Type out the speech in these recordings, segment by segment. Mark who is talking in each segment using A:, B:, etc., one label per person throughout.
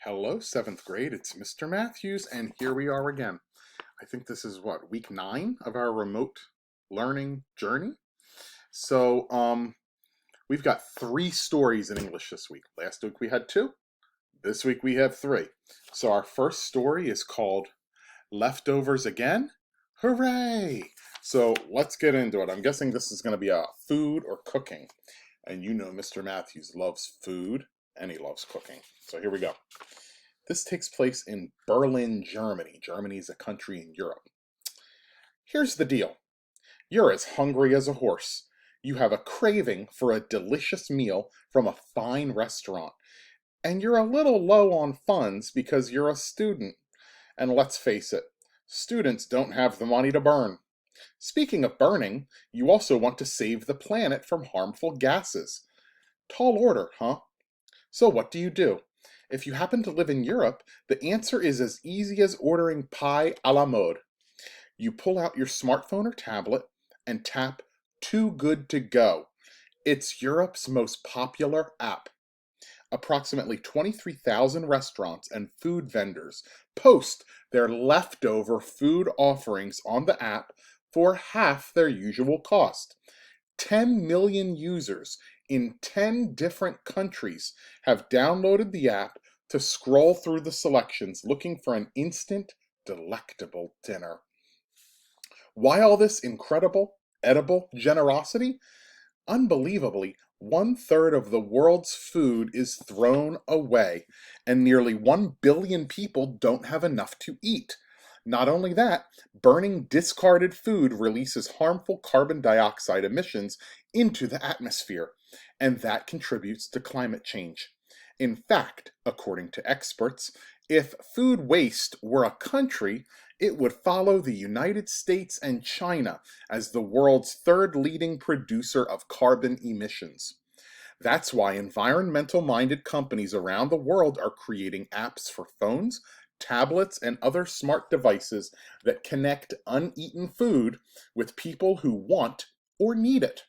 A: Hello, seventh grade. It's Mr. Matthews, and here we are again. I think this is what, week 9 of our remote learning journey. So, we've got 3 stories in English this week. Last week we had 2. This week we have 3. So, our first story is called Leftovers Again. Hooray! So, let's get into it. I'm guessing this is going to be a food or cooking. And you know Mr. Matthews loves food and he loves cooking. So, here we go. This takes place in Berlin, Germany. Germany is a country in Europe. Here's the deal. You're as hungry as a horse. You have a craving for a delicious meal from a fine restaurant. And you're a little low on funds because you're a student. And let's face it, students don't have the money to burn. Speaking of burning, you also want to save the planet from harmful gases. Tall order, huh? So what do? If you happen to live in Europe, the answer is as easy as ordering pie à la mode. You pull out your smartphone or tablet and tap Too Good to Go. It's Europe's most popular app. Approximately 23,000 restaurants and food vendors post their leftover food offerings on the app for half their usual cost. 10 million users in 10 different countries have downloaded the app to scroll through the selections looking for an instant, delectable dinner. Why all this incredible, edible generosity? Unbelievably, 1/3 of the world's food is thrown away, and nearly 1 billion people don't have enough to eat. Not only that, burning discarded food releases harmful carbon dioxide emissions into the atmosphere, and that contributes to climate change. In fact, according to experts, if food waste were a country, it would follow the United States and China as the world's third leading producer of carbon emissions. That's why environmental minded companies around the world are creating apps for phones, tablets, and other smart devices that connect uneaten food with people who want or need it.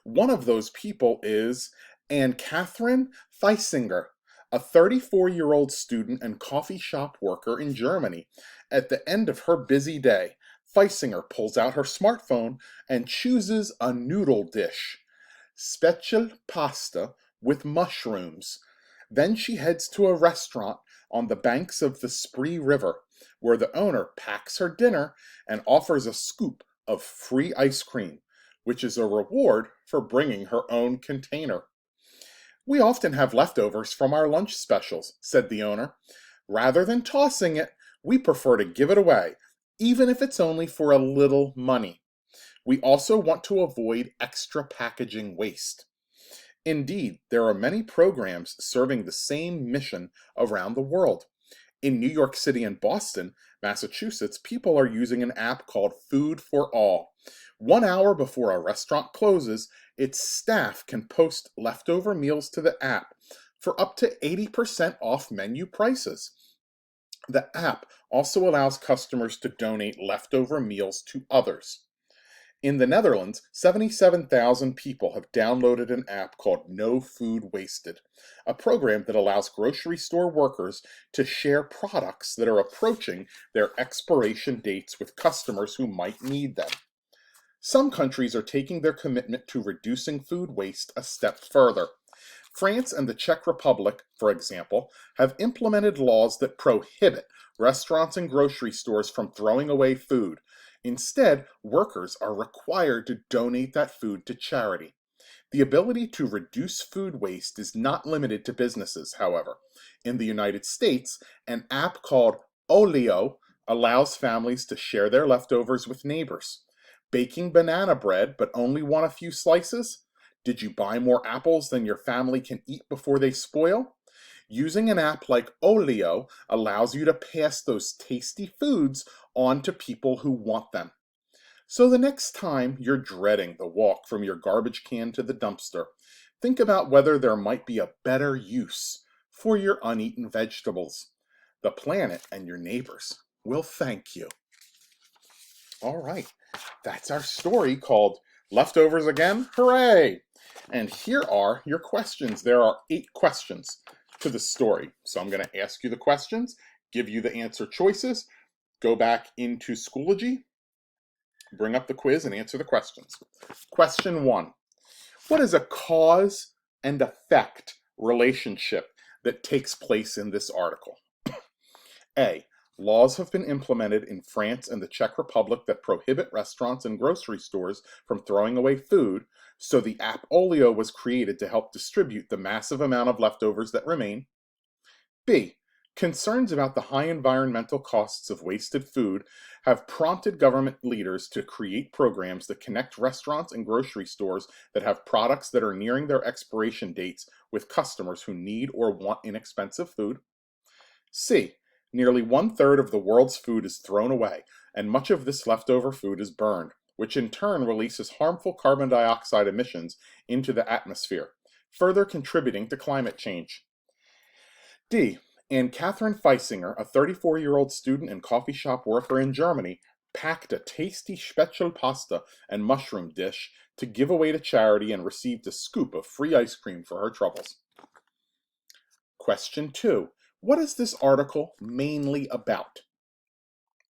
A: One of those people is Anne Catherine Feisinger, a 34-year-old student and coffee shop worker in Germany. At the end of her busy day, Feisinger pulls out her smartphone and chooses a noodle dish. Special pasta with mushrooms. Then she heads to a restaurant on the banks of the Spree River, where the owner packs her dinner and offers a scoop of free ice cream, which is a reward for bringing her own container. We often have leftovers from our lunch specials, said the owner. Rather than tossing it, we prefer to give it away, even if it's only for a little money. We also want to avoid extra packaging waste. Indeed, there are many programs serving the same mission around the world. In New York City and Boston, Massachusetts, people are using an app called Food for All. 1 hour before a restaurant closes, its staff can post leftover meals to the app for up to 80% off menu prices. The app also allows customers to donate leftover meals to others. In the Netherlands, 77,000 people have downloaded an app called No Food Wasted, a program that allows grocery store workers to share products that are approaching their expiration dates with customers who might need them. Some countries are taking their commitment to reducing food waste a step further. France and the Czech Republic, for example, have implemented laws that prohibit restaurants and grocery stores from throwing away food. Instead, workers are required to donate that food to charity. The ability to reduce food waste is not limited to businesses, however. In the United States, an app called Olio allows families to share their leftovers with neighbors. Baking banana bread but only want a few slices? Did you buy more apples than your family can eat before they spoil? Using an app like Olio allows you to pass those tasty foods on to people who want them. So the next time you're dreading the walk from your garbage can to the dumpster, think about whether there might be a better use for your uneaten vegetables. The planet and your neighbors will thank you. All right, that's our story called Leftovers Again. Hooray! And here are your questions. There are 8 questions. to the story. So I'm going to ask you the questions, give you the answer choices, go back into Schoology, bring up the quiz, and answer the questions. Question 1. What is a cause and effect relationship that takes place in this article? A. Laws have been implemented in France and the Czech Republic that prohibit restaurants and grocery stores from throwing away food, so the app Olio was created to help distribute the massive amount of leftovers that remain. B. Concerns about the high environmental costs of wasted food have prompted government leaders to create programs that connect restaurants and grocery stores that have products that are nearing their expiration dates with customers who need or want inexpensive food. C. Nearly 1/3 of the world's food is thrown away, and much of this leftover food is burned, which in turn releases harmful carbon dioxide emissions into the atmosphere, further contributing to climate change. D. And Catherine Feisinger, a 34-year-old student and coffee shop worker in Germany, packed a tasty Spätzle pasta and mushroom dish to give away to charity and received a scoop of free ice cream for her troubles. Question 2. What is this article mainly about?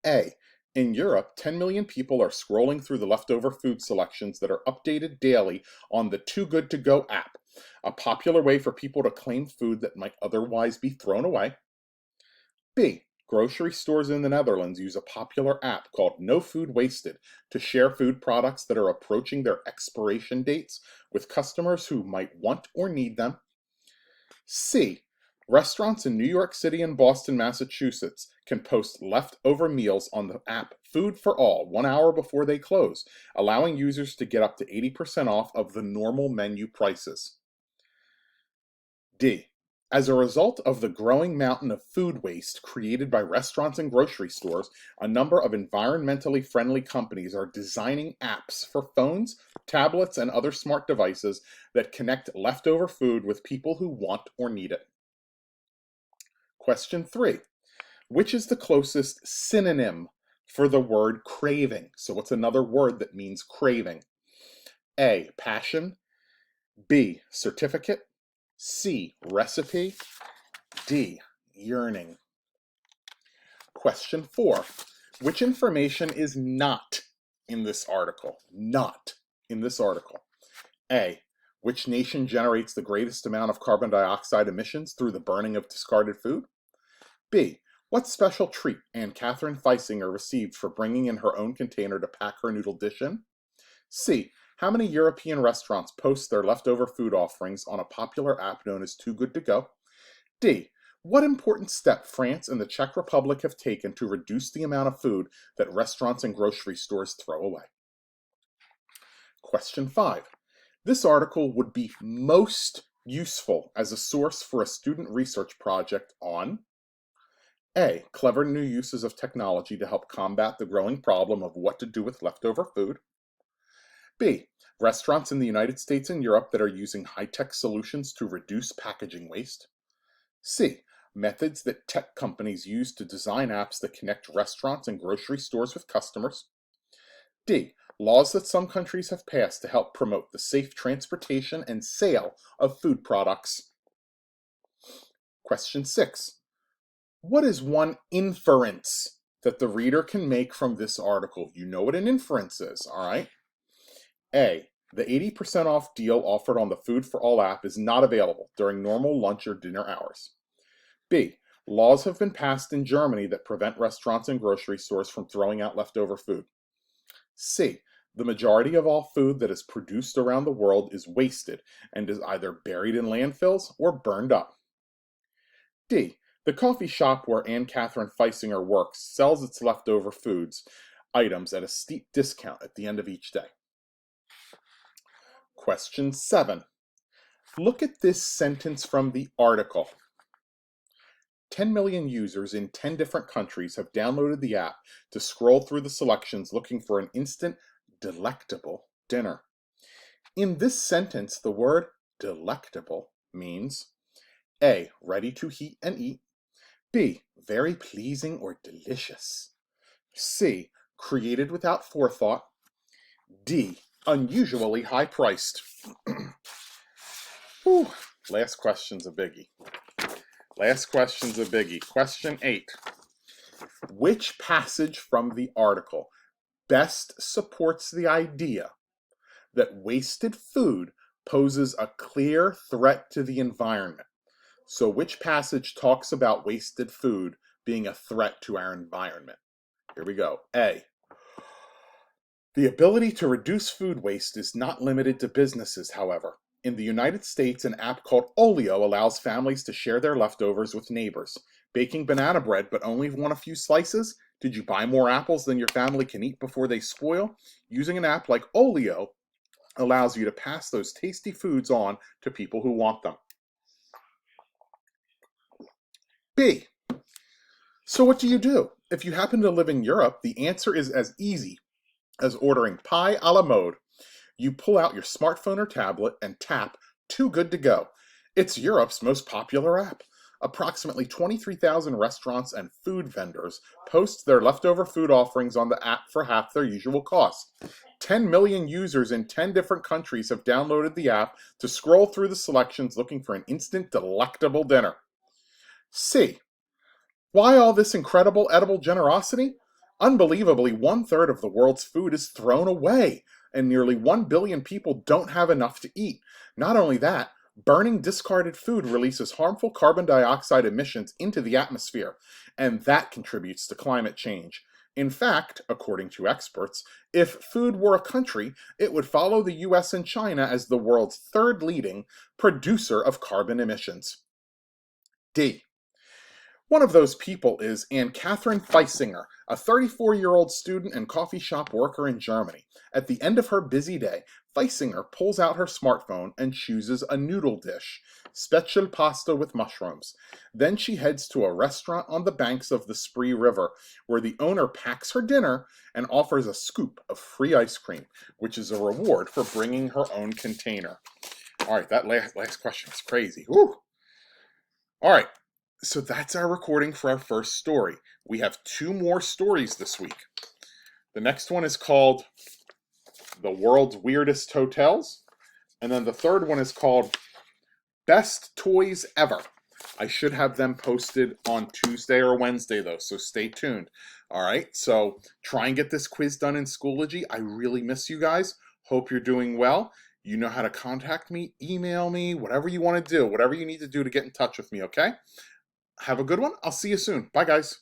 A: A. In Europe, 10 million people are scrolling through the leftover food selections that are updated daily on the Too Good To Go app, a popular way for people to claim food that might otherwise be thrown away. B. Grocery stores in the Netherlands use a popular app called No Food Wasted to share food products that are approaching their expiration dates with customers who might want or need them. C. Restaurants in New York City and Boston, Massachusetts can post leftover meals on the app Food for All 1 hour before they close, allowing users to get up to 80% off of the normal menu prices. D. As a result of the growing mountain of food waste created by restaurants and grocery stores, a number of environmentally friendly companies are designing apps for phones, tablets, and other smart devices that connect leftover food with people who want or need it. Question 3. Which is the closest synonym for the word craving? So what's another word that means craving? A. Passion. B. Certificate. C. Recipe. D. Yearning. Question 4. Which information is not in this article? Not in this article. A. Which nation generates the greatest amount of carbon dioxide emissions through the burning of discarded food? B. What special treat Anne Catherine Feisinger received for bringing in her own container to pack her noodle dish in? C. How many European restaurants post their leftover food offerings on a popular app known as Too Good To Go? D. What important step France and the Czech Republic have taken to reduce the amount of food that restaurants and grocery stores throw away? Question 5. This article would be most useful as a source for a student research project on A. Clever new uses of technology to help combat the growing problem of what to do with leftover food. B. Restaurants in the United States and Europe that are using high-tech solutions to reduce packaging waste. C. Methods that tech companies use to design apps that connect restaurants and grocery stores with customers. D. Laws that some countries have passed to help promote the safe transportation and sale of food products. Question 6. What is one inference that the reader can make from this article? You know what an inference is, all right? A. The 80% off deal offered on the Food for All app is not available during normal lunch or dinner hours. B. Laws have been passed in Germany that prevent restaurants and grocery stores from throwing out leftover food. C. The majority of all food that is produced around the world is wasted and is either buried in landfills or burned up. D. The coffee shop where Anne Catherine Feisinger works sells its leftover foods items at a steep discount at the end of each day. Question 7. Look at this sentence from the article. 10 million users in 10 different countries have downloaded the app to scroll through the selections looking for an instant, delectable dinner. In this sentence, the word delectable means A. Ready to heat and eat. B. Very pleasing or delicious. C. Created without forethought. D. Unusually high-priced. Whew, last question's a biggie. Last question's a biggie. Question 8. Which passage from the article best supports the idea that wasted food poses a clear threat to the environment? So which passage talks about wasted food being a threat to our environment? Here we go. A. The ability to reduce food waste is not limited to businesses, however. In the United States, an app called Olio allows families to share their leftovers with neighbors. Baking banana bread but only want a few slices? Did you buy more apples than your family can eat before they spoil? Using an app like Olio allows you to pass those tasty foods on to people who want them. B. So what do? If you happen to live in Europe, the answer is as easy as ordering pie a la mode. You pull out your smartphone or tablet and tap Too Good to Go. It's Europe's most popular app. Approximately 23,000 restaurants and food vendors post their leftover food offerings on the app for half their usual cost. 10 million users in 10 different countries have downloaded the app to scroll through the selections looking for an instant, delectable dinner. C. Why all this incredible edible generosity? Unbelievably, 1/3 of the world's food is thrown away, and nearly 1 billion people don't have enough to eat. Not only that, burning discarded food releases harmful carbon dioxide emissions into the atmosphere, and that contributes to climate change. In fact, according to experts, if food were a country, it would follow the US and China as the world's third leading producer of carbon emissions. D. One of those people is Anne Catherine Feisinger, a 34-year-old student and coffee shop worker in Germany. At the end of her busy day, Feisinger pulls out her smartphone and chooses a noodle dish, special pasta with mushrooms. Then she heads to a restaurant on the banks of the Spree River, where the owner packs her dinner and offers a scoop of free ice cream, which is a reward for bringing her own container. All right, that last question is crazy. Woo! All right. So that's our recording for our first story. We have 2 more stories this week. The next one is called The World's Weirdest Hotels. And then the third one is called Best Toys Ever. I should have them posted on Tuesday or Wednesday though, so stay tuned. All right, so try and get this quiz done in Schoology. I really miss you guys. Hope you're doing well. You know how to contact me, email me, whatever you want to do, whatever you need to do to get in touch with me, okay? Have a good one. I'll see you soon. Bye, guys.